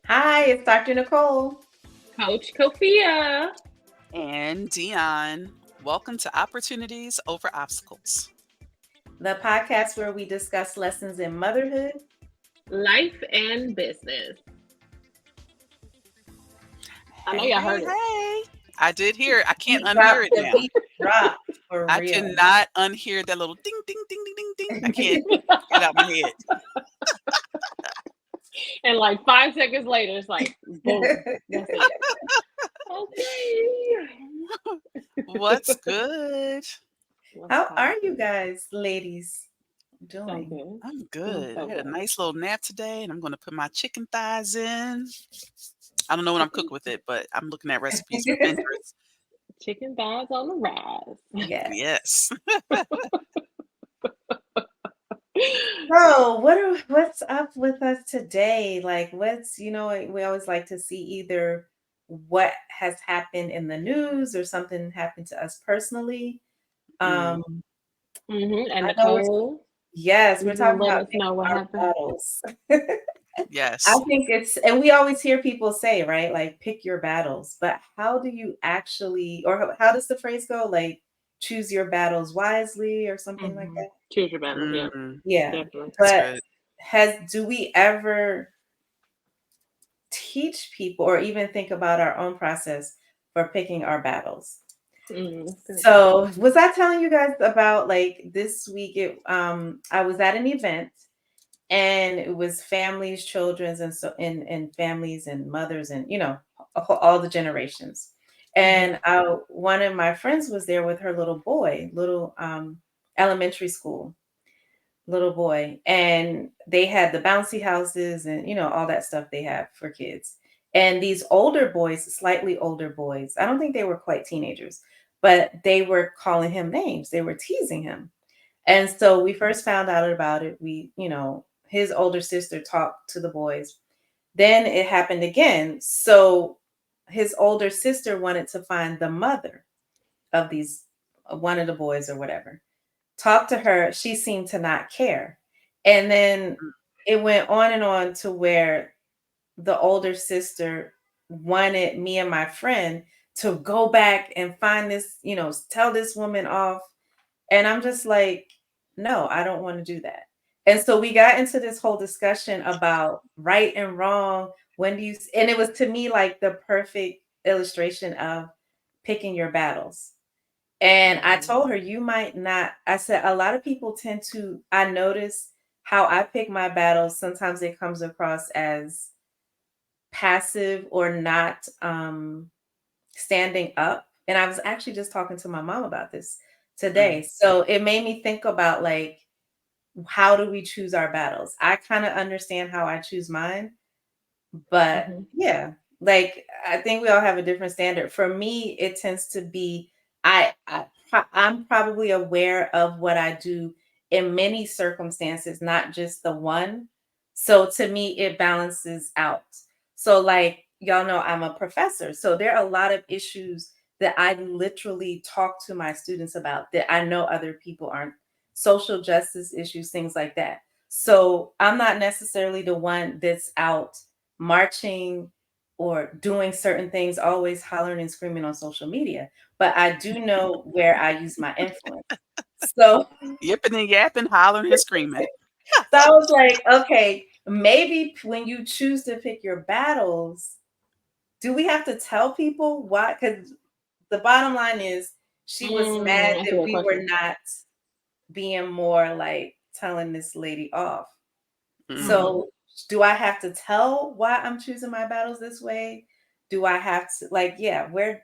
Hi, it's Dr. Nicole, Coach Kofia. And Dion. Welcome to Opportunities Over Obstacles. the podcast where we discuss lessons in motherhood. Life and business. I know Hey, y'all hey, heard it. hey. I did hear it. I can't Beat unhear drop, it the now. beat drop for I real. cannot unhear that little ding, ding, ding, ding, ding, ding. I can't get out my head. And like 5 seconds later, it's like, boom. That's it. Okay. What's good? What's How are you poppin'? guys, ladies, So doing? good. I'm I'm good. I so had a good. nice little nap today, and I'm going to put my chicken thighs in. I don't know what I'm cooking with it, but I'm looking at recipes for Pinterest. Chicken thighs on the rise. Yes. Yes. So, what's up with us today? Like, we always like to see either what has happened in the news or something happened to us personally. Mm, Um, And I know Nicole, yes, you we're gonna talking let about us know picking what our happened? battles. I yes. think and we always hear people say, right? Like, pick your battles. But how do you actually, or how does the phrase go? Like, choose your battles wisely or something like that? Choose your battles. Yeah, Yeah. definitely. That's But good. do we ever teach people or even think about our own process for picking our battles? That's good. So, was I telling you guys about like this week? I was at an event and it was families, children's, and and families and mothers, and all the generations. And one of my friends was there with her little boy, little elementary school little boy, and they had the bouncy houses and all that stuff they have for kids. And these older boys, slightly older boys, I don't think they were quite teenagers, but they were calling him names. They were teasing him. And so we first found out about it. His older sister talked to the boys. Then it happened again. So his older sister wanted to find the mother of these one of the boys or whatever. Talked to her. She seemed to not care. And then it went on and on to where the older sister wanted me and my friend to go back and find this, tell this woman off. And I'm just like, no, I don't want to do that. And so we got into this whole discussion about right and wrong. When do you, and it was to me like the perfect illustration of picking your battles. And I told her, you might not, I said, a lot of people tend to, I notice how I pick my battles. Sometimes it comes across as passive or not standing up. And I was actually just talking to my mom about this Mm, today. So it made me think about like, how do we choose our battles? I kind of understand how I choose mine, but yeah, like I think we all have a different standard. For me, it tends to be I'm probably aware of what I do in many circumstances, not just the one. So to me, it balances out. So like y'all know, I'm a professor, so there are a lot of issues that I literally talk to my students about that I know other people aren't. Social justice issues, things like that. So I'm not necessarily the one that's out marching or doing certain things, always hollering and screaming on social media. But I do know where I use my influence. So, yipping and yapping, hollering and screaming. so I was like, okay, maybe when you choose to pick your battles, do we have to tell people why? Because the bottom line is she was mad That's a that good we were question. not being more like telling this lady off. Mm. So, do I have to tell why I'm choosing my battles this way? Do I have to like, yeah, what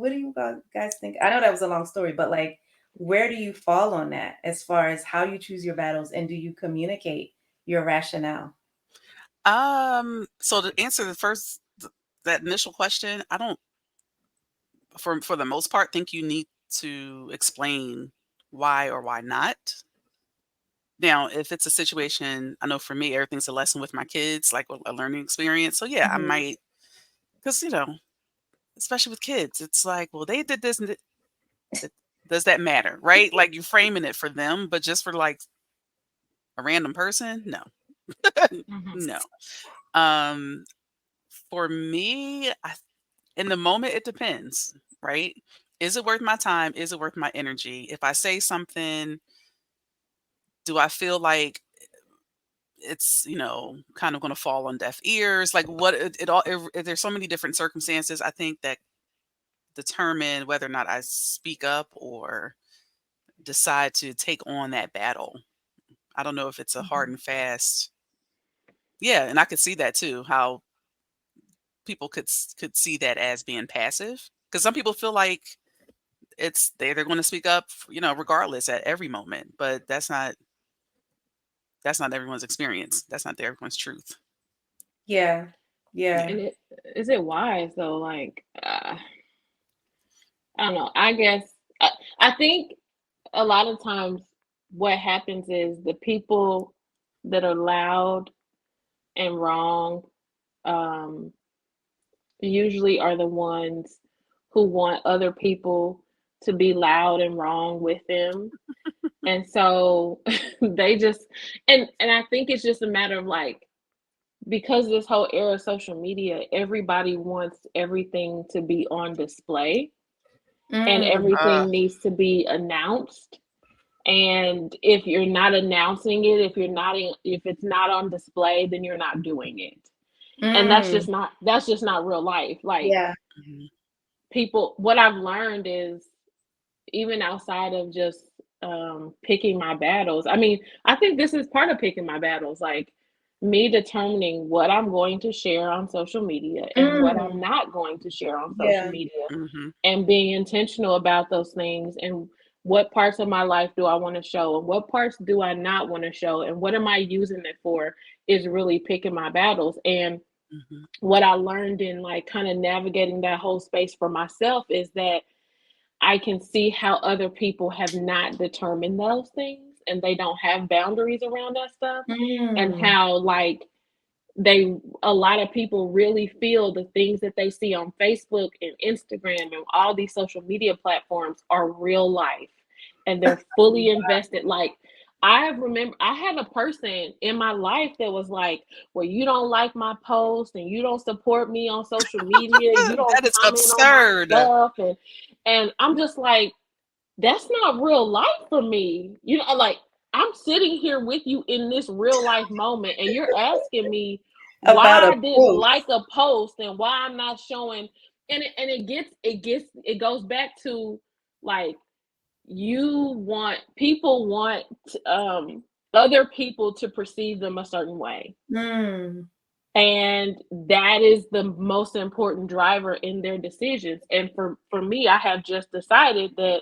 do you guys think? I know that was a long story, but like, where do you fall on that as far as how you choose your battles, and do you communicate your rationale? So to answer that initial question, I don't, for the most part, think you need to explain why or why not. Now, if it's a situation, I know for me, everything's a lesson with my kids, like a learning experience. So yeah, I Mhm. might, because especially with kids, it's like, well, they did this, and does that matter, right? Like you framing it for them, but just for like a random person, no, Mhm. no. Um, for me, in the moment, it depends, right? Is it worth my time? Is it worth my energy? If I say something, do I feel like it's kind of going to fall on deaf ears? Like what it all there's so many different circumstances, I think, that determine whether or not I speak up or decide to take on that battle. I don't know if it's a hard Mhm. and fast. Yeah, and I could see that too, how people could see that as being passive, because some people feel like they're going to speak up, regardless at every moment, but that's not everyone's experience. That's not everyone's truth. Yeah. Yeah. Yeah. And is it wise though? Like, I don't know. I guess I think a lot of times what happens is the people that are loud and wrong um, usually are the ones who want other people to be loud and wrong with them. And so they just and I think it's just a matter of like because this whole era of social media, everybody wants everything to be on display and Mm. Uh, everything needs to be announced. And if you're not announcing it, if it's not on display, then you're not doing it. And Mm. that's just not real life. Like Yeah. mhm, people what I've learned is even outside of just picking my battles. I mean, I think this is part of picking my battles, like me determining what I'm going to share on social media and what I'm Mm. not going to share on social Yeah. media, mhm, and being intentional about those things and what parts of my life do I want to show and what parts do I not want to show and what am I using it for is really picking my battles. And mhm, what I learned in like kind of navigating that whole space for myself is that I can see how other people have not determined those things and they don't have boundaries around that stuff, and Mm. how like a lot of people really feel the things that they see on Facebook and Instagram and all these social media platforms are real life, and they're fully invested. Like I remember I had a person in my life that was like, well, you don't like my post and you don't support me on social media, you don't that is comment on my absurd. stuff, and I'm just like, that's not real life for me. Like I'm sitting here with you in this real life moment, and you're asking me About why a I didn't post. like a post and why I'm not showing. And it goes back to like people want other people to perceive them a certain way. Mm. And that is the most important driver in their decisions. And for me, I have just decided that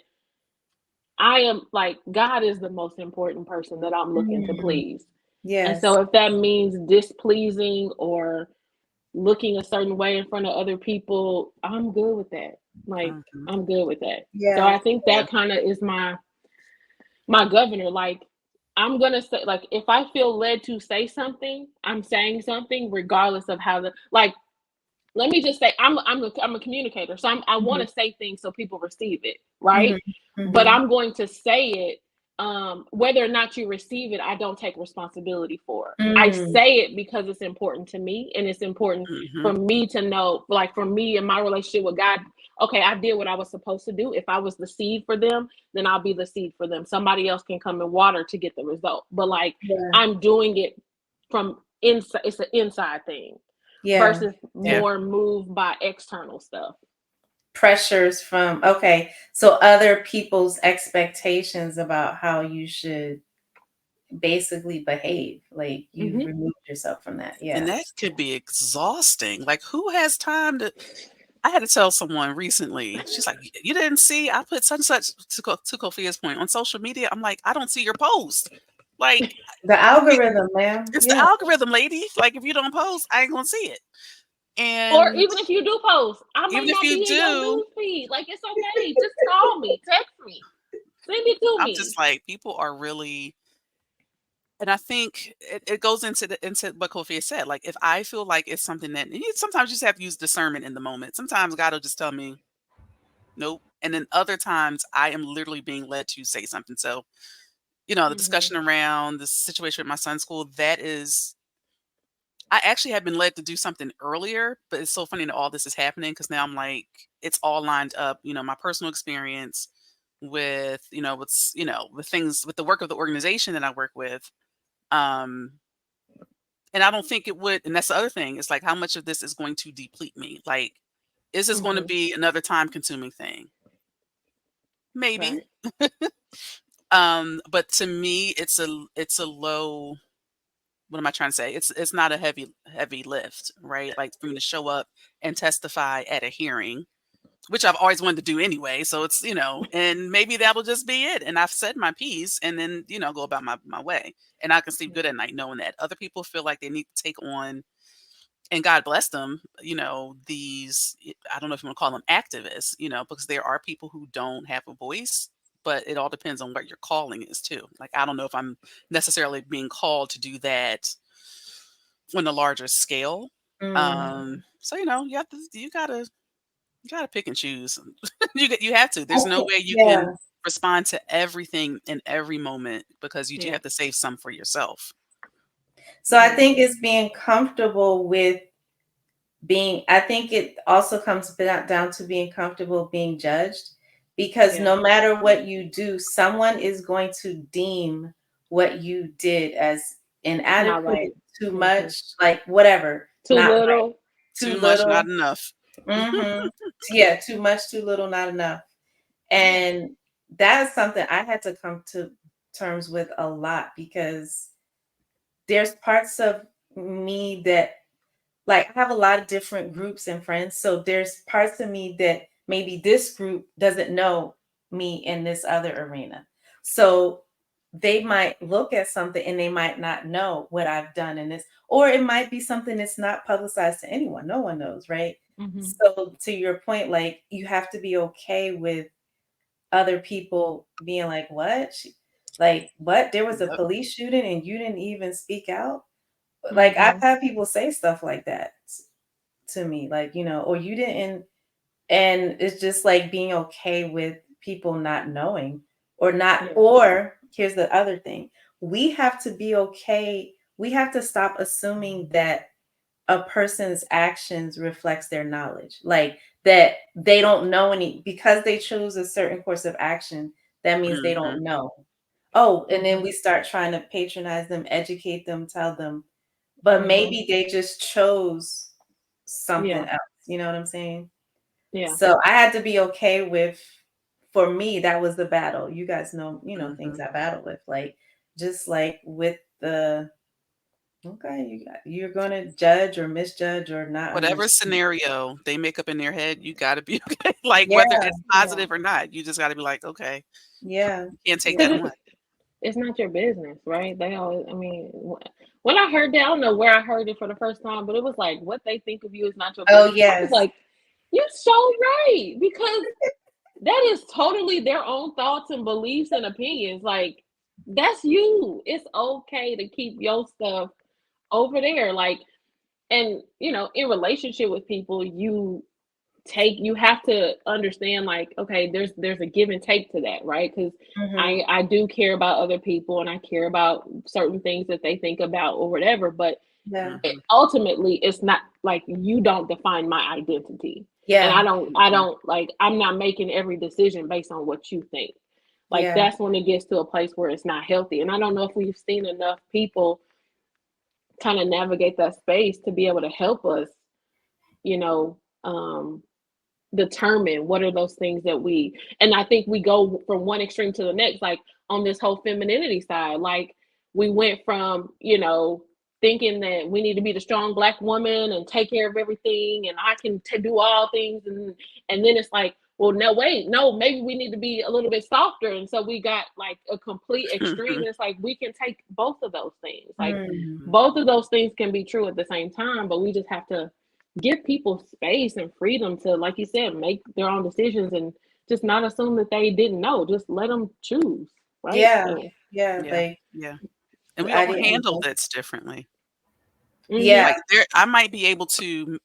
I am like God is the most important person that I'm looking to Mm. please. And Yes. so if that means displeasing or looking a certain way in front of other people, I'm good with that. Like Mhm, I'm good with that. So Yeah. I think yeah, that kind of is my governor. Like I'm gonna say, like if I feel led to say something, I'm saying something regardless of how the like let me just say I'm a communicator, so I want Mhm. to say things so people receive it, right? Mhm. But Mhm. I'm going to say it whether or not you receive it, I don't take responsibility for. I Mm. say it because it's important to me, and it's important for mhm, me to know, like for me and my relationship with God. Okay, I did what I was supposed to do. If I was the seed for them, then I'll be the seed for them. Somebody else can come and water to get the result, but like Yeah. I'm doing it from inside. It's an inside thing Yeah. versus yeah. more moved by external stuff. Pressures from, okay, so other people's expectations about how you should basically behave. Like you've Hmm. removed yourself from that. And Yeah. that could be exhausting. Like, who has time to? I had to tell someone recently. She's like, "You didn't see I put such and such," to Kofia's point, on social media. I'm like, "I don't see your post." Like, The algorithm, man. it's the Yeah. algorithm, lady. Like, if you don't post, I ain't gonna see it. Or And even if you do post, I might even if not you be in your do, news feed. Like, it's okay. Just call me, text me, send it to I'm me. just like, people are really, and I think it goes into what Kofi said. Like, if I feel like it's something that sometimes you just have to use discernment in the moment. Sometimes God will just tell me, nope. And then other times I am literally being led to say something. So, the Mhm. discussion around the situation at my son's school, that is, I actually had been led to do something earlier, but it's so funny that all this is happening because now I'm like, it's all lined up, my personal experience with, with things, with the work of the organization that I work with. Um, and I don't think it would, and that's the other thing. It's like, how much of this is going to deplete me? Like, is this going to Mhm. be another time consuming thing? Maybe. Right. But to me, it's a low, what am I trying to say? It's not a heavy lift, right? Like, for me to show up and testify at a hearing, which I've always wanted to do anyway. So it's, and maybe that'll just be it. And I've said my piece and then, go about my way. And I can sleep good at night knowing that. Other people feel like they need to take on, and God bless them, these, I don't know if you want to call them activists, because there are people who don't have a voice, but it all depends on what your calling is too. Like, I don't know if I'm necessarily being called to do that on a larger scale. Mm. So, you gotta pick and choose. You have to. There's no Okay. way you can Yeah. respond to everything in every moment because you do Yeah. have to save some for yourself. So I Yeah. think it's being comfortable with I think it also comes down to being comfortable being judged, because Yeah. no matter what you do, someone is going to deem what you did as Not inadequate, right. too Mhm. much, like whatever, Too not right, little. too Too much, not little. enough. Mm-hmm. Yeah, too much, too little, not enough. Yeah. And that is something I had to come to terms with a lot, because there's parts of me that, like, I have a lot of different groups and friends. So there's parts of me that maybe this group doesn't know me in this other arena. So they might look at something and they might not know what I've done in this, or it might be something that's not publicized to anyone. No one knows, right? Mhm. So to your point, like, you have to be okay with other people being like, what? Like, what? There was a Yep. police shooting and you didn't even speak out? Like, I've Mhm. had people say stuff like that to me, like, or you didn't. And it's just like being okay with people not knowing, or not. Yeah. Or here's the other thing: we have to be okay. We have to stop assuming that a person's actions reflects their knowledge, like that they don't know any, because they chose a certain course of action, that means they Mhm. don't know. Oh, and then Mhm. we start trying to patronize them, educate them, tell them, but Mhm. maybe they just chose something Yeah. else. You know what I'm saying? Yeah. So I had to be okay with, for me, that was the battle. You guys know, things Mhm. I battle with, like, just like with the, okay, you're gonna judge or misjudge or not Whatever understand. scenario they make up in their head, you gotta be okay. Like, whether Yeah, it's Yeah. positive or not, you just gotta be like, "Okay, yeah, you can't take that yeah. Because on." it's not your business, right? They always, I mean, when I heard that, I don't know where I heard it for the first time, but it was like, what they think of you is not your Oh, business. I was yes. like, you're so right, because that is totally their own thoughts and beliefs and opinions. Like, that's you. It's okay to keep your stuff over there. Like, and in relationship with people, you have to understand, like, okay, there's a give and take to that, right? Because Mhm. I do care about other people and I care about certain things that they think about or whatever, but Yeah. Mhm. ultimately it's not like you don't define my identity, and i Yeah. don't i Mhm. don't like I'm not making every decision based on what you think. Like, Yeah. that's when it gets to a place where it's not healthy, and I don't know if we've seen enough people kind of navigate that space to be able to help us, you know um determine what are those things that and I think we go from one extreme to the next, like on this whole femininity side. Like, we went from, thinking that we need to be the strong Black woman and take care of everything, and I can do all things, and then it's like, well, no, wait, no, maybe we need to be a little bit softer, and so we got like a complete extreme. It's like we can take both of those things. Like both of those things can be true at the same time, but we just have to give people space and freedom to, like you said, make their own decisions and just not assume that they didn't know. Just let them choose, right? Yeah, So, yeah, Yeah. like Yeah. And we I all didn't. handle this differently. Yeah, Like I might be able to,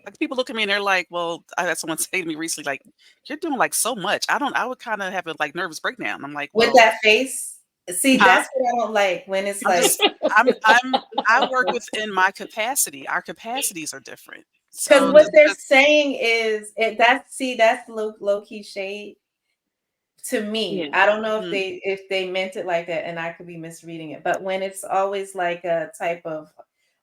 like people look at me and they're like, well, I had someone say to me recently, like, you're doing like so much. I would kind of have a like nervous breakdown. I'm like, with well, that face. See, huh? that's what I don't like when it's I'm like, just, I work within my capacity. Our capacities are different. because So what they're saying is that's low key shade to me. yeah. I don't know Mhm. if they meant it like that, and I could be misreading it. But when it's always like a type of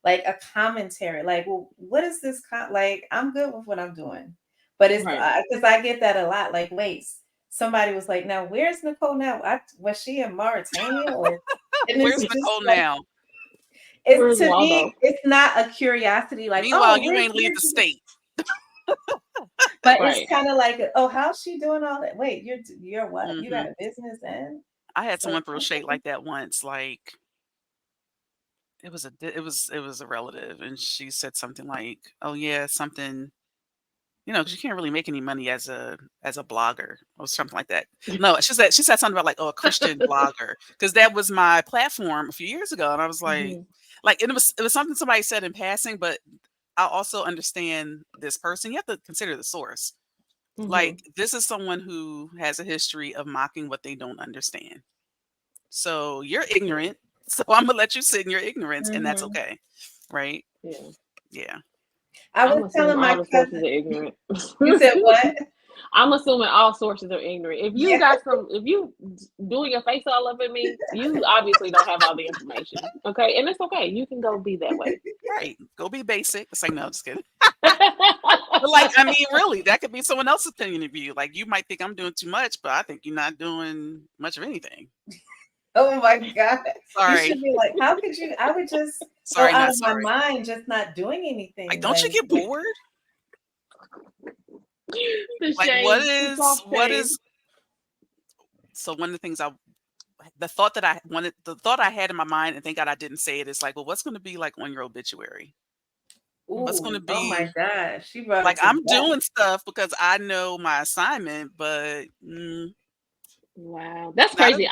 like a commentary, like, well, what is this? Like, I'm good with what I'm doing, but it's Right. because I get that a lot. Like, wait, somebody was like, now where's Nicole now? Was she in Mauritania or? And it's Where's just Nicole like now? it's Where's to Waldo? me, it's not a curiosity. Like, Meanwhile, oh, you ain't leave the state. but it's Right. kind of like, oh, how's she doing all that? Wait, you're what? You got Hmm. a business and I had so someone throw shade like that once. Like it was a relative, and she said something like, "Oh yeah, something." 'Cause you can't really make any money as a blogger or something like that. No, she said something about like, oh, a Christian blogger, because that was my platform a few years ago, and I was Mhm. like, and it was something somebody said in passing, but I also understand this person. You have to consider the source. Like, Mhm. this is someone who has a history of mocking what they don't understand. So you're ignorant. So I'm gonna let you sit in your ignorance, and that's Mhm. okay, right? Yeah. Yeah. I I'm was assuming telling all my the sources cousin, are ignorant. you said what? I'm assuming all sources are ignorant. Yeah. If you doing your face all up at me, you obviously don't have all the information. Okay, and it's okay. You can go be that way. Right. Go be basic. It's like, no, just kidding. But like, I mean, really, that could be someone else's opinion of you. Like, you might think I'm doing too much, but I think you're not doing much of anything. Oh my God. You should Sorry. be like, how could you? I would just go Sorry, out not of my sorry. mind just not doing Like, anything. don't you Like, get bored? The Like, shade, the soft what shade. is so one of the things the thought I had in my mind, and thank God I didn't say it, is like, well, what's going to be like on your obituary? What's going to ooh, oh my be gosh, she brought like? it to I'm that. doing stuff because I know my assignment, but Wow, that's not a crazy.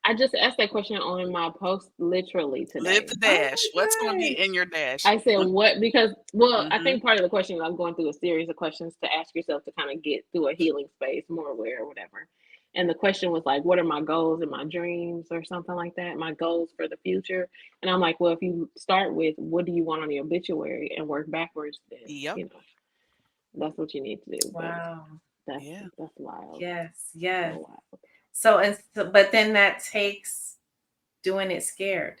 I just asked that question on my post literally live today. the Oh dash. What's going to my be gosh. in your dash? I said what because I Mm-hmm. think part of the question is I'm going through a series of questions to ask yourself to kind of get through a healing space, more aware or whatever. And the question was like, what are my goals and my dreams or something like that? My goals for the future. And I'm like, well, if you start with what do you want on the obituary and work backwards, then Yep. that's what you need to do. But Wow. that's Yeah. that's wild. Yes, yes. So wild. So, but then that takes doing it scared.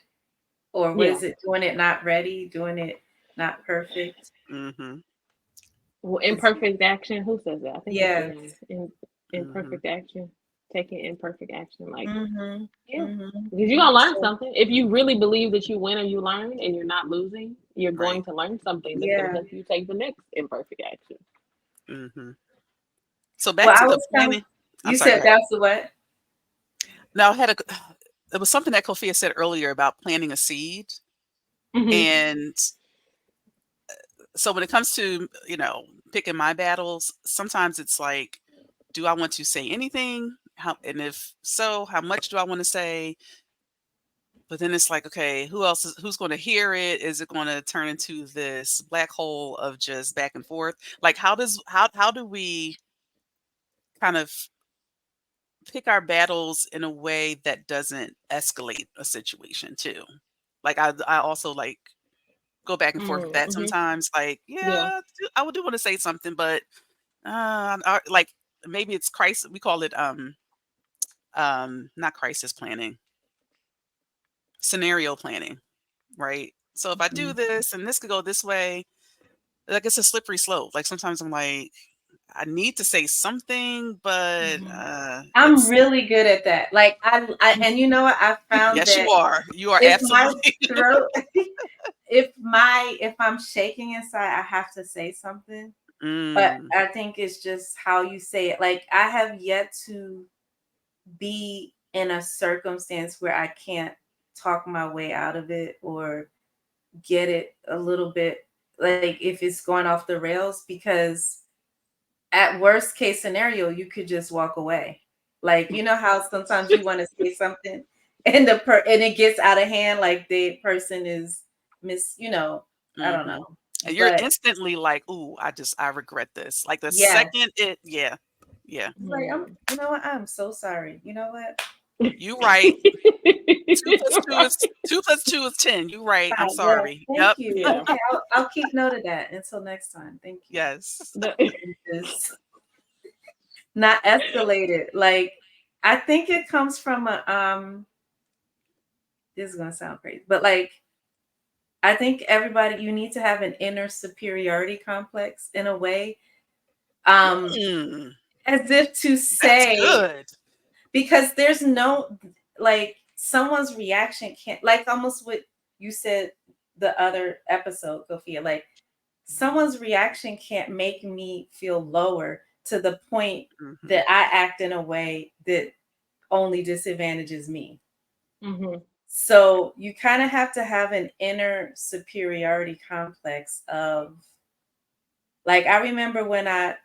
Or what Yeah. is it? Doing it not ready, doing it not perfect. Mm-hmm. Well, 'Cause imperfect action. Who says that? I think it's yes. Zen. In Mm-hmm. imperfect action, taking imperfect action. Like, Mhm. yeah, Mhm. because you're gonna learn So, something. If you really believe that you win and you learn, and you're not losing, you're Right. going to learn something that's gonna yeah. help you take the next imperfect action. Mm-hmm. So Well, back to I the was telling planning. I'm you sorry. Go said ahead. that's the what? Now, it was something that Kofi said earlier about planting a seed, Mm-hmm. and so when it comes to picking my battles, sometimes it's like, do I want to say anything? And if so, how much do I want to say? But then it's like, okay, who's going to hear it? Is it going to turn into this black hole of just back and forth? Like, how do we kind of pick our battles in a way that doesn't escalate a situation too? Like, I also like go back and forth with that Mm-hmm. sometimes. Like, Yeah. yeah, I would do want to say something, but like maybe it's crisis. We call it not crisis planning, scenario planning, right? So if I do Mhm. this and this could go this way, like it's a slippery slope. Like sometimes I'm like, I need to say something, but I'm it's really good at that. Like and you know what? I found yes, that you are. You are if my absolutely. throat, if I'm shaking inside, I have to say something. But Mm, I think it's just how you say it. Like I have yet to be in a circumstance where I can't talk my way out of it or get it a little bit like if it's going off the rails because at worst case scenario you could just walk away. Like you know how sometimes you want to say something and and it gets out of hand like the person is I don't mhm. know. And you're But instantly like, "Ooh, I regret this." Like the yeah, second yeah, yeah. it's like you know what? I'm so sorry. You know what? You right. 2 plus 2 is 10. You right. I'm Fine, yes, sorry. thank Yep. you. Yeah. Okay, I'll keep note of that until next time. Thank you. Yes. Just not escalated. Like I think it comes from a this is gonna sound crazy, but like I think everybody you need to have an inner superiority complex in a way. Um Mm, as if to that's say good. because there's no like someone's reaction can't like almost what you said the other episode, Sophia, like someone's reaction can't make me feel lower to the point Mhm. that I act in a way that only disadvantages me. Mhm. So you kind of have to have an inner superiority complex of like I remember when I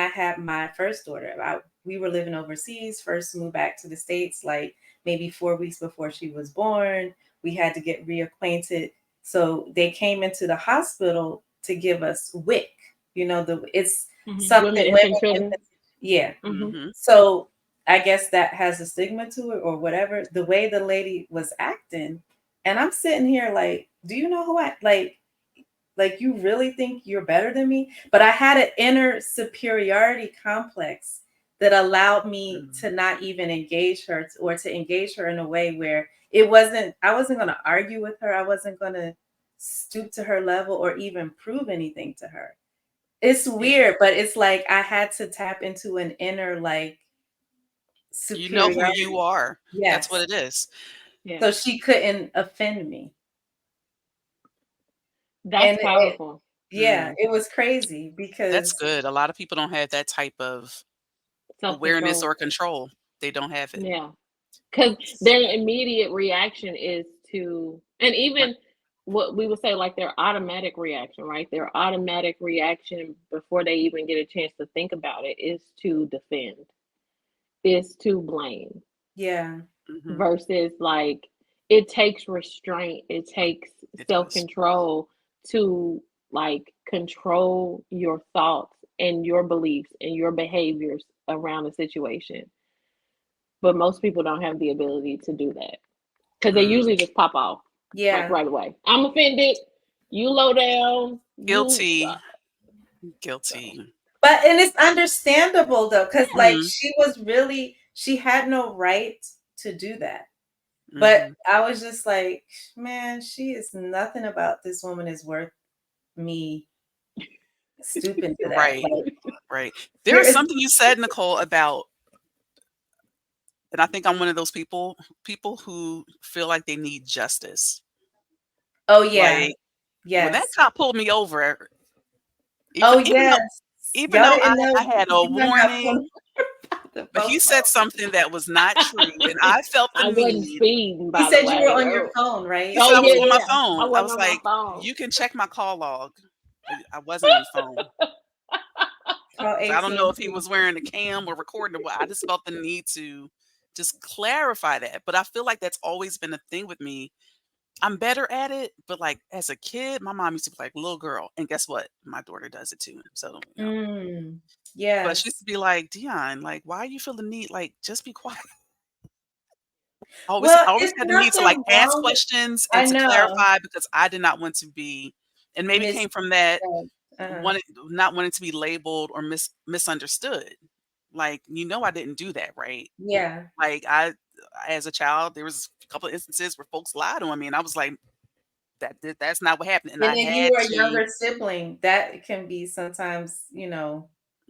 had my first daughter, we were living overseas, first moved back to the States like maybe 4 weeks before she was born. We had to get reacquainted. So they came into the hospital to give us WIC. You know, it's Mhm. Women, something women infant, children. yeah. Mhm. Mhm. So I guess that has a stigma to it or whatever. The way the lady was acting, and I'm sitting here like, do you know who I like you really think you're better than me? But I had an inner superiority complex that allowed me Mm. to not even engage her or to engage her in a way where I wasn't going to argue with her. I wasn't going to stoop to her level or even prove anything to her. It's Yeah. weird, but it's like I had to tap into an inner like You know who superiority. you are. That's what Yes. it is. Yeah. So she couldn't offend me. That's And powerful. yeah, Mm. it was crazy That's because good. A lot of people don't have that type of Self awareness control. or control. They don't have it. Yeah. Because their immediate reaction is to, and Right. even what we would say, like their automatic reaction, right? Their automatic reaction before they even get a chance to think about it is to defend, is to blame, yeah. Mhm. versus like it takes restraint, it takes It self does. control to like control your thoughts and your beliefs and your behaviors around a situation. But most people don't have the ability to do that because they Mm. usually just pop off like Yeah. right away. I'm offended. You low down. You Guilty. so Guilty. But and it's understandable though, because like Mhm. she had no right to do that. But Mhm. I was just like, man, she is nothing about this woman is worth me stooping to that. Right. Like Right. There there is is something you said, Nicole, about and I think I'm one of those people who feel like they need justice. oh yeah, Like when that yes. cop pulled me over, Oh even though yes. even Y'all though didn't know I had a you might not pull warning, the but he phone. said something that was not true, and I felt the I wasn't need. speeding, He by the said you were way. on your Oh, phone, He right? said oh I yeah, was on yeah, my yeah. I phone. I wasn't was on my like, phone. "You can check my call log." I wasn't on the phone. Call So I don't know if he AT&T. was wearing a cam or recording or what. I just felt the need to just clarify that. But I feel like that's always been a thing with me. I'm better at it, but like as a kid, my mom used to be like, little girl. And guess what? My daughter does it too. So, Mm, but she used to yes. be like, Dion, like, why you feel the need? Like, just be quiet. Well, I always it's had the need to like nothing ask wrong with questions and I to know. clarify because I did not want to be, and maybe Miss came from that uh-huh. wanted not wanting to be labeled or misunderstood. Like, I didn't do that, right? Yeah. Like as a child, there was a couple of instances where folks lied on me, and I was like, that's not what happened, and And I then you had were a to. younger sibling. That can be sometimes,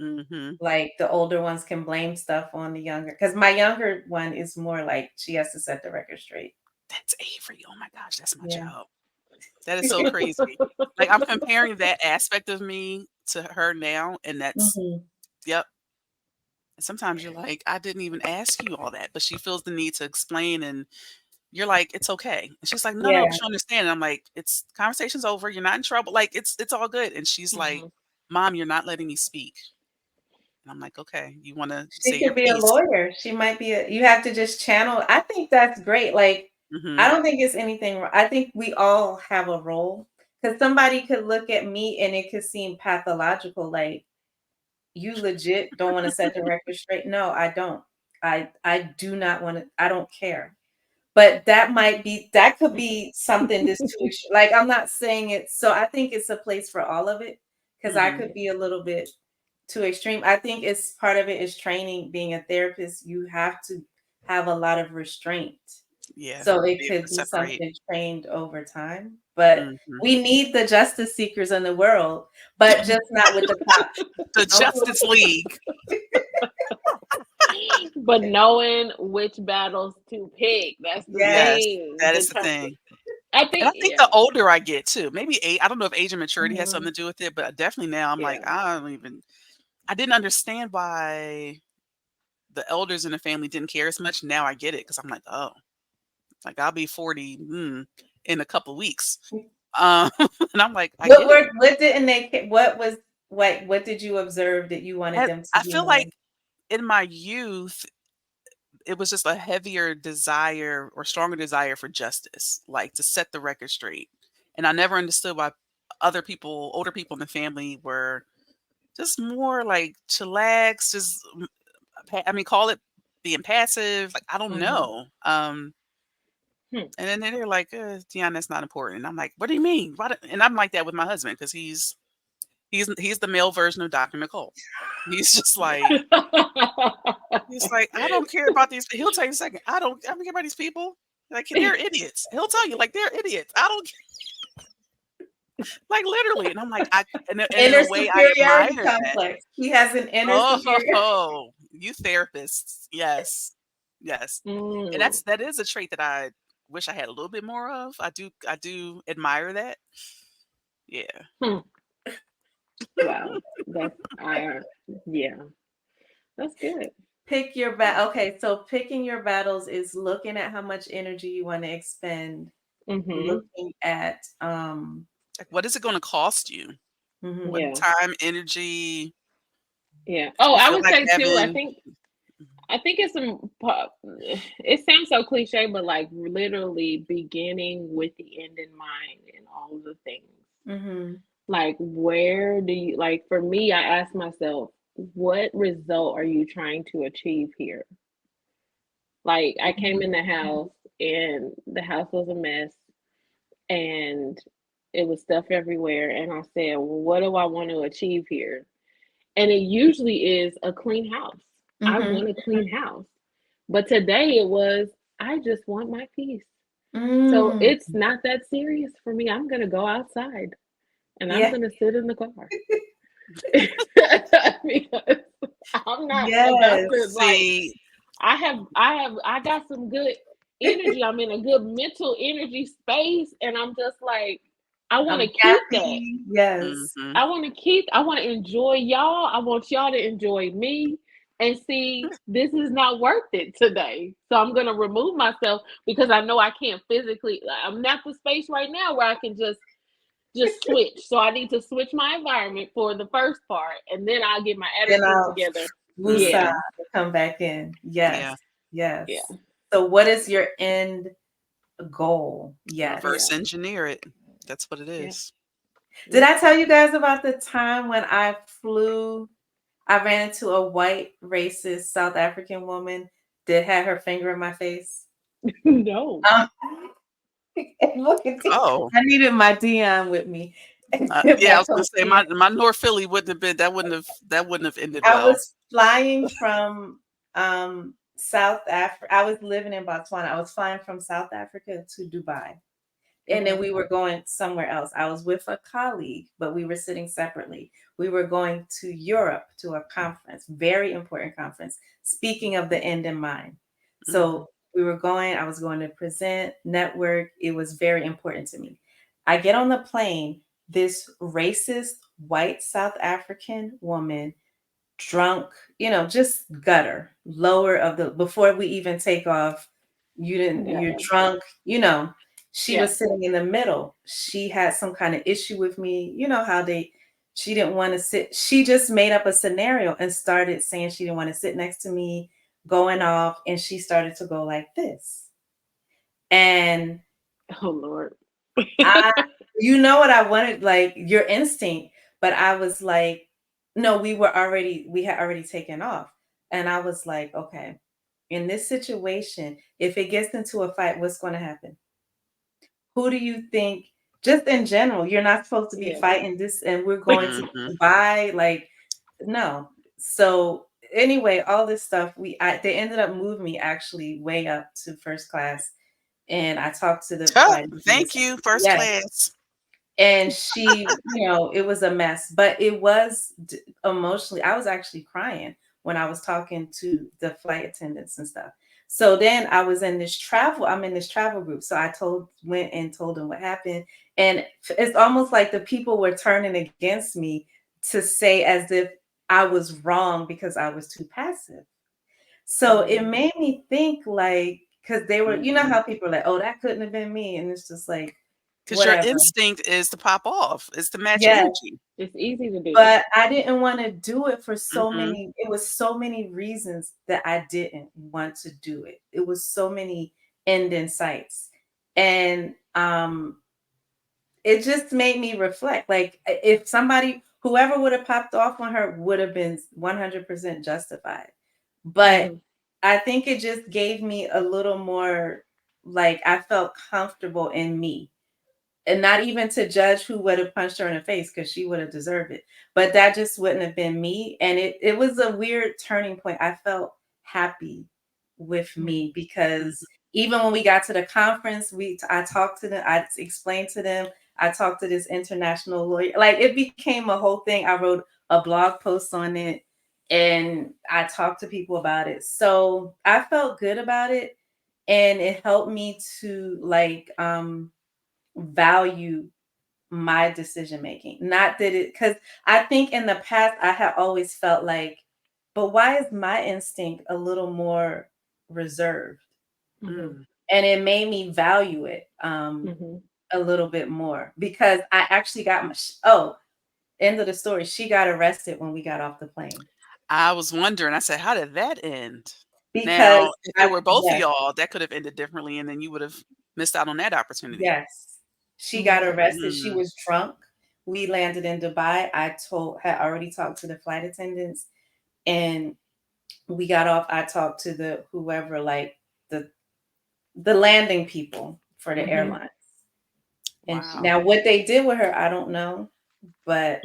Mhm. Like the older ones can blame stuff on the younger, because my younger one is more like she has to set the record straight. That's Avery. Oh my gosh, that's my Yeah. child. That is so crazy. Like, I'm comparing that aspect of me to her now, and that's Mhm. yep. Sometimes you're like, "I didn't even ask you all that," but she feels the need to explain, and you're like, "It's okay." And she's like, "No, no, Yeah. but you understand." And I'm like, "It's conversation's over. You're not in trouble. Like, it's all good." And she's like, Mhm. "Mom, you're not letting me speak." And I'm like, "Okay, you wanna She say your could be a piece." lawyer. She might be a you have to just channel. I think that's great. Like, I Mhm. don't think it's anything I think we all have a role, because somebody could look at me and it could seem pathological, like, "You legit don't wanna set the record straight?" No, I don't. I do not wanna I don't care. But that could be something that's too like, I'm not saying it, so I think it's a place for all of it, because I Mhm. could be a little bit too extreme. I think it's part of it is training. Being a therapist, you have to have a lot of restraint. Yeah, So it be able could to be separate. something trained over time, but Mhm. we need the justice seekers in the world, but just not with the cops. The Don't do Justice League. But knowing which battles to pick, that's the Yes. Yes, thing. that is the thing. I And I think, think yeah. the older I get too, maybe I don't know if age and maturity has Mhm. something to do with it, but definitely now I'm like, Yeah. I didn't understand why the elders in the family didn't care as much. Now I get it because I'm like, oh, like I'll be 40 in a couple weeks. Um, and I'm like, I get it. What didn't they what was what did you observe that you wanted them to I be feel like more? in my youth, it was just a heavier desire or stronger desire for justice, like to set the record straight. And I never understood why older people in the family were just more like chillax, just I mean, call it being passive. Like I don't Mhm. know. Hmm. And then they're like, Dion, that's not important. And I'm like, what do you mean? And I'm like that with my husband because he's the male version of Dr. Nicole. He's just like he's like, I don't care about these. He'll tell you in a second. I don't care about these people. Like they're idiots. He'll tell you like they're idiots. I don't like literally. And I'm like, and in Inner a way, I superiority admire that. complex. He has an inner superior. Oh, you therapists. Yes. Yes. And Mm. that is a trait that I wish I had a little bit more of. I do admire that. Yeah. Hmm. Wow. That's yeah. That's good. Pick your bat Okay, so picking your battles is looking at how much energy you want to expend, Mhm. looking at Like what is it going to cost you? What mhm, Yeah. time, energy? Yeah. If Oh, you I feel would like say too, having I think it's it sounds so cliche, but like literally beginning with the end in mind and all of the things. mhm, Like, where do you, like, for me, I ask myself, what result are you trying to achieve here? Like, I came mhm, in the house and the house was a mess and it was stuff everywhere. And I said, well, what do I want to achieve here? And it usually is a clean house. I mhm, want a clean house. But today it was, I just want my peace. So mm. it's not that serious for me. I'm going to go outside and I'm Yeah, going to sit in the car. Because I'm not about yes. to like see, I got some good energy. I'm in a good mental energy space and I'm just like I want to I'm keep that. happy. Yes. mhm. I want to enjoy y'all. I want y'all to enjoy me and see this is not worth it today. So I'm going to remove myself because I know I can't physically I'm not the space right now where I can just switch. So I need to switch my environment for the first part, and then I'll get my Then attitude I'll together. woosah Yeah, Mhm. to come back in. Yeah. Yes. yeah, Yes. So what is your end goal? Yes. yeah, Reverse engineer it. That's what it yeah, is. Did yeah. I tell you guys about the time when I ran into a white racist South African woman that had her finger in my face? No. Um, look at this. Oh, I needed my Dion with me. yeah, I My was gonna say co-parent. my North Philly wouldn't have been that wouldn't have ended I well. was flying from South Africa. I was living in Botswana. I was flying from South Africa to Dubai. And then we were going somewhere else. I was with a colleague, but we were sitting separately. We were going to Europe to a conference, very important conference, speaking of the end in mind. Mhm. So we were going, I was going to present, network. It was very important to me. I get on the plane, this racist white South African woman, drunk, just gutter, lower of the before we even take off. You're Yeah. drunk, she Yeah. was sitting in the middle. She had some kind of issue with me. You know how she didn't want to sit. She just made up a scenario and started saying she didn't want to sit next to me, going off, and she started to go like this. And Oh Lord. I, you know what I wanted, like your instinct, but I was like, no, we had already taken off. And I was like, okay, in this situation, if it gets into a fight, what's going to happen? Who do you think, just in general, you're not supposed to be Yeah. fighting this and we're going to Mhm. buy, like, no. So anyway, all this stuff, they ended up moving me actually way up to first class. And I talked to the Oh, flight thank attendants. you, first Yes. class. And she, it was a mess, but it was emotionally, I was actually crying when I was talking to the flight attendants and stuff. So then I'm in this travel group. So went and told them what happened. And it's almost like the people were turning against me to say as if I was wrong because I was too passive. So it made me think like, because they were, Mhm. how people are like, oh, that couldn't have been me. And it's just like, 'Cause your whatever. instinct is to pop off, is to match Yes. energy. It's easy to do. But I didn't wanna do it for Mhm. it was so many reasons that I didn't want to do it. It was so many end in sights. And, it just made me reflect, like, if whoever would have popped off on her would have been 100% justified. But Mhm. I think it just gave me a little more, like, I felt comfortable in me. And not even to judge who would have punched her in the face because she would have deserved it. But that just wouldn't have been me. And it was a weird turning point. I felt happy with me because Mhm. even when we got to the conference, I talked to them, I explained to them, I talked to this international lawyer. Like it became a whole thing. I wrote a blog post on it and I talked to people about it. So I felt good about it. And it helped me to value my decision making. Not that because I think in the past I had always felt like, but why is my instinct a little more reserved? Mhm. Mm. And it made me value it Mhm. a little bit more because I actually got oh, end of the story. She got arrested when we got off the plane I was wondering, I said, "How did that end?" because Now, if it were both of yes, y'all, that could have ended differently, and then you would have missed out on that opportunity. yes, she got Mhm. arrested. She Mm. was drunk. We landed in Dubai. Had already talked to the flight attendants and we got off. I talked to whoever, like the landing people for the Mhm. airline. And Wow. now what they did with her, I don't know, but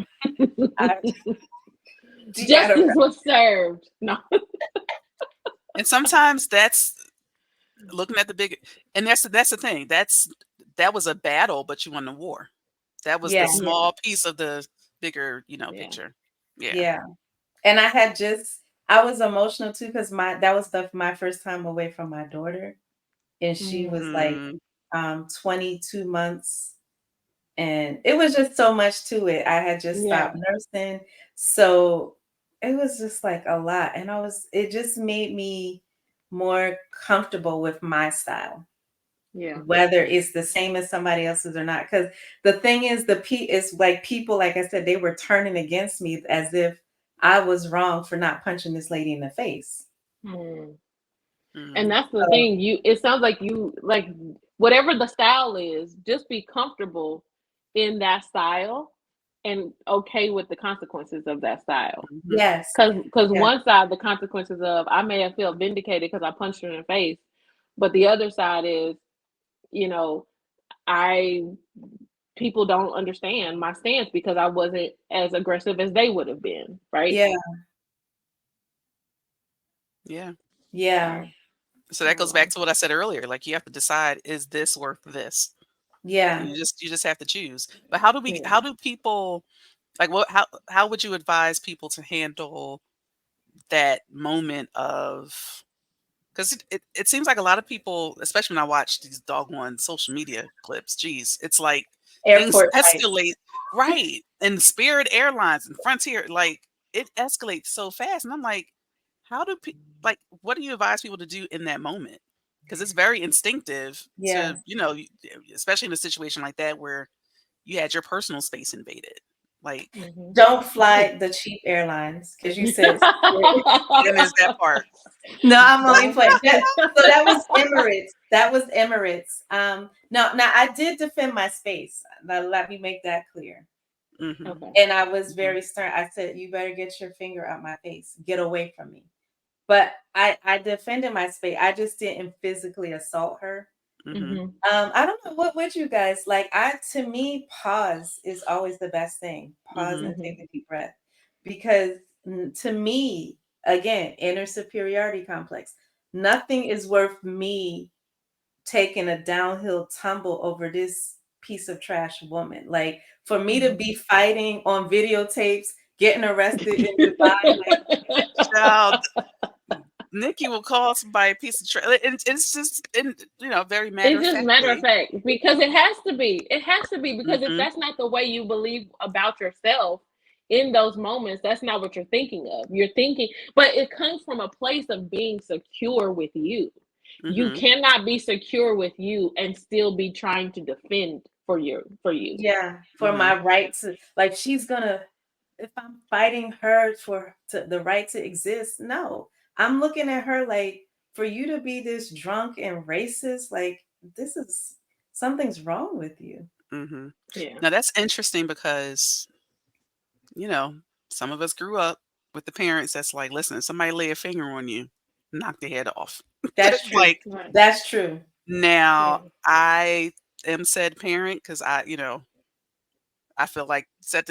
I, she got Justice arrested. was served. No. And sometimes that's looking at the big and that's the thing. That was a battle, but you won the war. That was the Yeah, Yeah. small piece of the bigger, Yeah. picture. Yeah. yeah. And I was emotional too because that was my first time away from my daughter, and she Mhm. was like Mm. 22 months. And it was just so much to it. I had just Yeah. stopped nursing. So it was just like a lot. And it just made me more comfortable with my style, Yeah. whether it's the same as somebody else's or not. Because the thing is, it's like people, like I said, they were turning against me as if I was wrong for not punching this lady in the face. Mm. And Mm. that's the So, thing. It sounds like you like whatever the style is, just be comfortable in that style and okay with the consequences of that style. Mhm. yes, Because yes, one side, the consequences of I may have felt vindicated because I punched her in the face, but the other side is, you know, I people don't understand my stance because I wasn't as aggressive as they would have been, right? yeah, Yeah. yeah, So, So oh that goes back well. to what I said earlier. Like you have to decide, is this worth this? Yeah. You just have to choose. But how Yeah. do people, like, what how would you advise people to handle that moment of, because it seems like a lot of people, especially when I watch these doggone social media clips, geez, it's like things Airport fight. escalate, right? And Spirit Airlines and Frontier, like it escalates so fast. And I'm like, how do people, like, what do you advise people to do in that moment? Because it's very instinctive Yeah. to, especially in a situation like that where you had your personal space invaded. Like, Mhm. Don't fly the cheap airlines because you said then there's that part. no, I'm only Don't. playing. So that was Emirates. That was Emirates. Now I did defend my space. Now, let me make that clear. Hmm. Okay. And I was Hmm. very stern. I said, "You better get your finger out my face. Get away from me." But I defended my space. I just didn't physically assault her. Hmm. Mhm. I don't know what would you guys like. To me, pause is always the best thing. Pause Hmm. and take Mhm. a deep breath. Because to me, again, inner superiority complex. Nothing is worth me taking a downhill tumble over this piece of trash woman. Like for me to Mhm. be fighting on videotapes, getting arrested in Dubai, like Child, Nikki will call somebody a piece of trash. It's just, very matter It's of just matter of factly. fact because it has to be. It has to be because if Hmm. that's not the way you believe about yourself in those moments, that's not what you're thinking of. You're thinking, but it comes from a place of being secure with you. You Hmm. cannot be secure with you and still be trying to defend for you. yeah, for Hmm. my right to like she's gonna if I'm fighting her for the right to exist, no. I'm looking at her like for you to be this drunk and racist, like this is something's wrong with you. Hmm. Yeah. Now that's interesting because, you know, some of us grew up with the parents that's like, listen, if somebody lay a finger on you, knock their head off. That's true. Like, Right. That's true. Yeah. now I am said parent because I feel like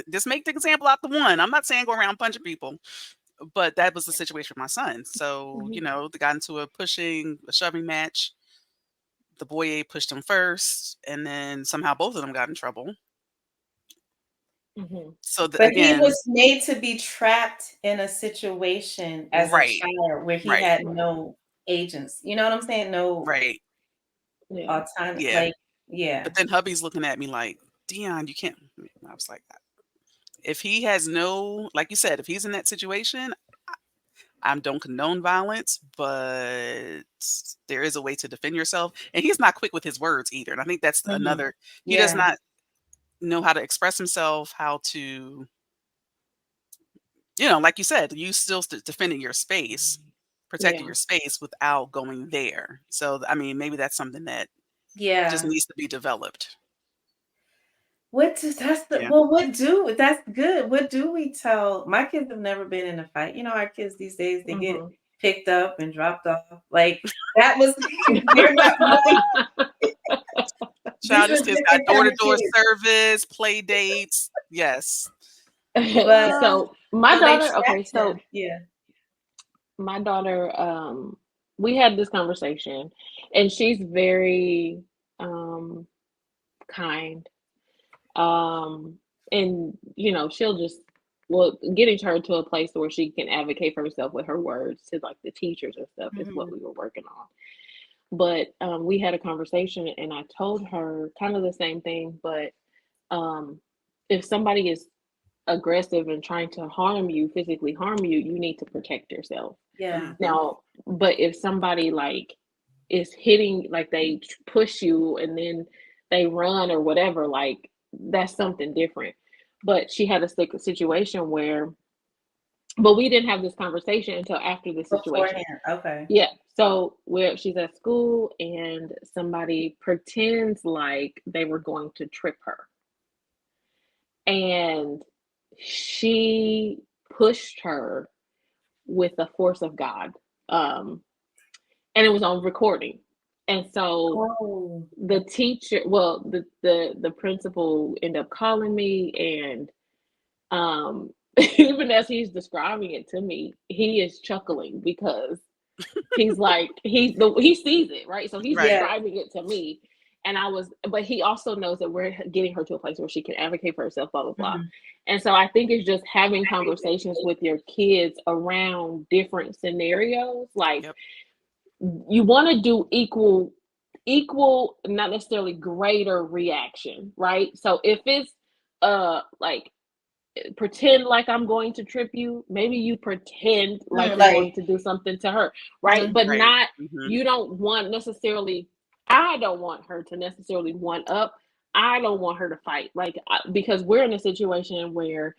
just make the example out the one. I'm not saying go around punching people, but that was the situation with my son. So, Mhm. they got into a shoving match. The boy A pushed him first, and then somehow both of them got in trouble. Mhm. So But he again, was made to be trapped in a situation as a right, child where he right, had Right. no agents. You know what I'm saying? No right, Yeah. autonomy. yeah. Like, yeah. But then hubby's looking at me like, Dion, you can't. I was like, if he has no, like you said, if he's in that situation, I don't condone violence, but there is a way to defend yourself. And he's not quick with his words either. And I think that's Mhm. another, he does Yeah. not know how to express himself, how to, like you said, you still defending your space, protecting Yeah. your space without going there. So, I mean, maybe that's something that just Yeah. needs to be developed. That's the Yeah. well, what do that's good. What do we tell my kids have never been in a fight. Our kids these days, they get Mhm. picked up and dropped off. Like that was they're not like Child, these are these kids got different door kind to of door kids. service, play dates. Yes. But So my so they daughter, okay, trapped so him. Yeah. my daughter, we had this conversation, and she's very kind. Um, and she'll just getting her to a place where she can advocate for herself with her words to like the teachers and stuff is what Mhm. we were working on. But we had a conversation, and I told her kind of the same thing, but um, if somebody is aggressive and trying to harm you, physically harm you, you need to protect yourself. Yeah. Hmm. Now, but if somebody like is hitting, like they push you and then they run or whatever, like that's something different. But she had a situation where, but we didn't have this conversation until after the situation. Beforehand. Okay. Yeah. So where she's at school and somebody pretends like they were going to trip her, and she pushed her with the force of God. Um, and it was on recording. And so Oh. the teacher, well, the principal ended up calling me, and even as he's describing it to me, he is chuckling because he's like he sees it, right? So he's Right. Yeah. describing it to me, but he also knows that we're getting her to a place where she can advocate for herself, blah, blah, blah. Mhm. And so I think it's just having conversations with your kids around different scenarios. Like, Yep. you want to do equal, not necessarily greater reaction, right? So if it's like, pretend like I'm going to trip you, maybe you pretend like you're going Like, to do something to her, right? mhm. But Right. not, Mhm. you don't want necessarily, I don't want her to necessarily one up. I don't want her to fight, like, because we're in a situation where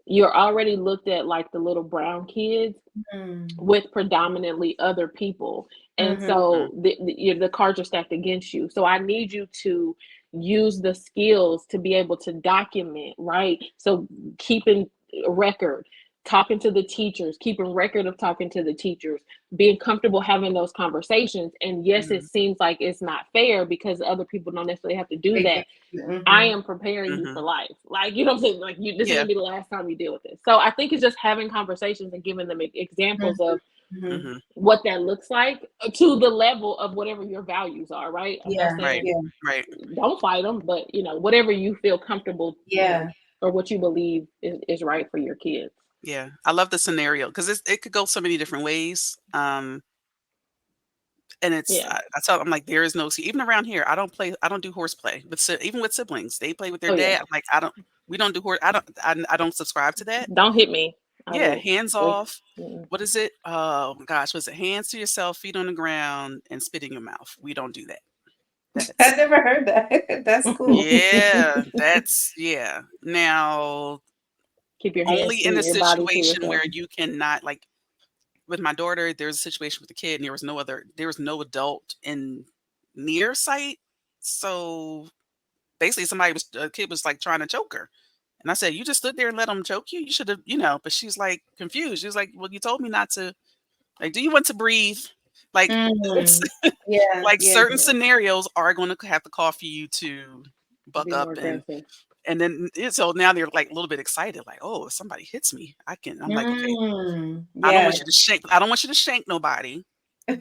you're already looked at like the little brown kids Mm. with predominantly other people. And Mhm. so the cards are stacked against you. So I need you to use the skills to be able to document, right? So keeping a record, talking to the teachers, keeping record of talking to the teachers, being comfortable having those conversations. And yes, it Mhm. seems like it's not fair because other people don't necessarily have to do that. I Mhm. am preparing you for Mhm. life. Like, you know what I'm saying? Like, this ain't Yeah. gonna be the last time you deal with this. So I think it's just having conversations and giving them examples of Mhm. Mhm. what that looks like to the level of whatever your values are, right? I'm not Yeah. Right. saying Yeah. Right. don't fight them, but whatever you feel comfortable, Yeah. or what you believe is right for your kids. Yeah. I love the scenario because it could go so many different ways. And it's Yeah. I tell I'm like, there is no even around here. I don't do horseplay, but even with siblings, they play with their Oh yeah. dad. I'm like, we don't do horse. I don't subscribe to that. Don't hit me. I Yeah, will. hands Wait. off. What is it? Oh my gosh, was it hands to yourself, feet on the ground, and spit in your mouth? We don't do that. I've That's never heard that. That's cool. yeah. Now, Keep your hands only to in a your body to situation yourself. where you cannot like with my daughter, there's a situation with the kid, and there was no adult in near sight. So basically, a kid was like trying to choke her, and I said, "You just stood there and let him choke you. You should have, you know." But she's like confused. She was like, "Well, you told me not to. Like, do you want to breathe?" Like, it's Mm. Yeah. like Yeah. certain Yeah. scenarios are going to have to call for you to buck Be more up aggressive. and then so now they're like a little bit excited, like, "Oh, if somebody hits me, I can." I'm like, "Okay, Mm. I don't Yeah. want you to shank. I don't want you to shank nobody."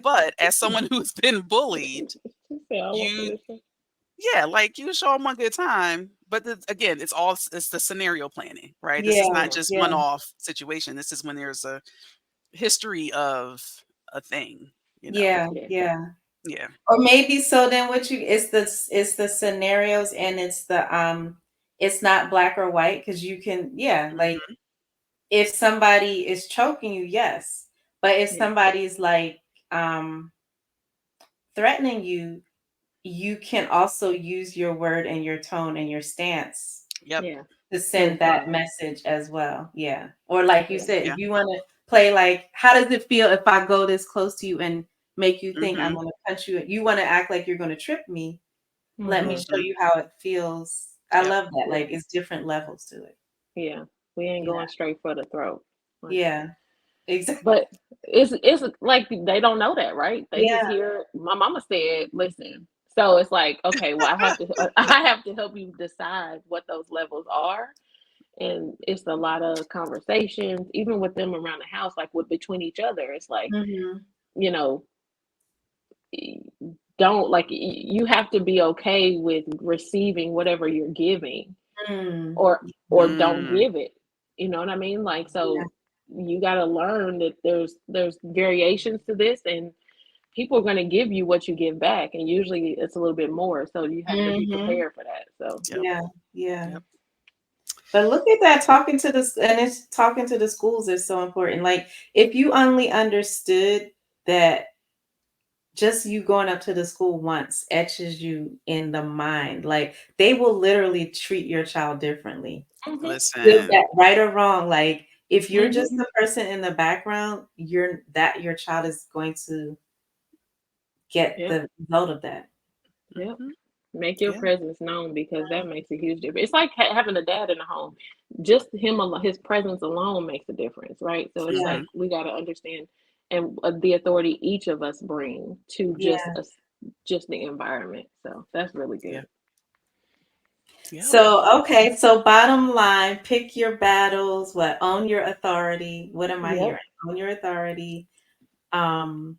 But as someone who's been bullied, She said, I want you you to. yeah, like you show them one good time. But again, it's the scenario planning, right? This is Yeah. not Yeah. just Yeah. one off situation. This is when there's a history of a thing, you know. Yeah. Yeah. Yeah. Yeah. Or maybe so then it's the scenarios and it's not black or white because you can like Mhm. if somebody is choking you, yes. But if Yeah. somebody's like um threatening you, you can also use your word and your tone and your stance Yep. Yeah. to To send that respond. message as well. Yeah. Or like you Yeah. said, Yeah. if you want to play like, how does it feel if I go this close to you and make you think I'm Mhm. going to punch you? You want to act like you're going to trip me. Let me Mm-hmm. show Mhm. you how it feels. I Yep. love that. Yeah. Like it's different levels to it. Yeah. We ain't Yeah. going straight for the throat. Like, Yeah. Exactly. but it's like they don't know that, right? They just Yeah. hear my mama said, listen. So it's like, okay, well, I have to I have to help you decide what those levels are. And it's a lot of conversations, even with them around the house, like with between each other. It's like, Mhm. you know, don't like you have to be okay with receiving whatever you're giving, Mm. or don't Mm. give it. You know what I mean? Like, Yeah. so you got to learn that there's variations to this, and people are going to give you what you give back, and usually it's a little bit more, so you have to be Mhm. prepared for that. So Yep. Yeah. Yeah. Yep. But look at that talking to this and it's talking to the schools is so important. Like if you only understood that just you going up to the school once etches you in the mind. Like they will literally treat your child differently. hmm Good, Listen. that right or wrong. Like if you're hmm just the person in the background, your child is going to get yeah, the result of that. yeah, Mhm. make your Yeah. presence known, because that makes a huge difference. It's like having a dad in the home. Just him alone, his presence alone makes a difference, right? So it's Yeah. like Mhm. we got to understand, and the authority each of us bring to just Yeah. us, just the environment. So that's really Yeah. good. Yep. So, okay, so bottom line, pick your battles, what own your authority. What am I Yep. hearing? Own your authority. Um,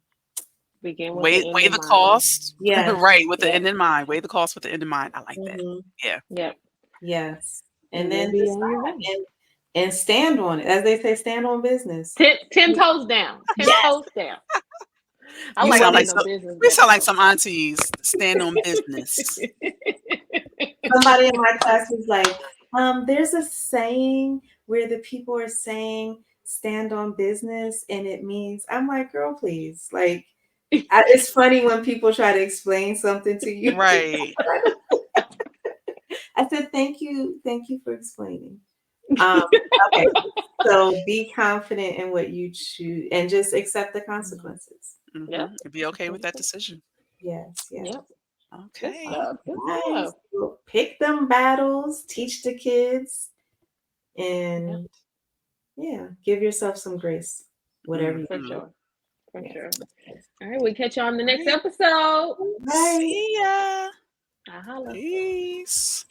Begin with Weigh the end weigh in the mind. cost. Yes. Right, with the Yes. end in mind. Weigh the cost with the end in mind. I like that. Mhm. Yeah. Yep. Yes. And And you'll then be decide on your way. and stand on it. As they say, stand on business. 10 toes down. 10 Yes. toes down. I We like sound like standing on business we better sound like though. some aunties. Stand on business. Somebody in my class was like, there's a saying where the people are saying stand on business and it means, I'm like, girl, please. Like, it's funny when people try to explain something to you. Right. I said, thank you for explaining. Okay, so be confident in what you choose and just accept the consequences. Yep. And be okay with that decision. Yes, yes. Yep. Good Okay. stuff. Good Nice. stuff. Well, pick them battles, teach the kids, Yep. and yeah, give yourself some grace, whatever you For Mhm. sure. For Yes. sure. Yes. All right. We catch you on the next Right. episode. Bye. See ya. I holla. Peace.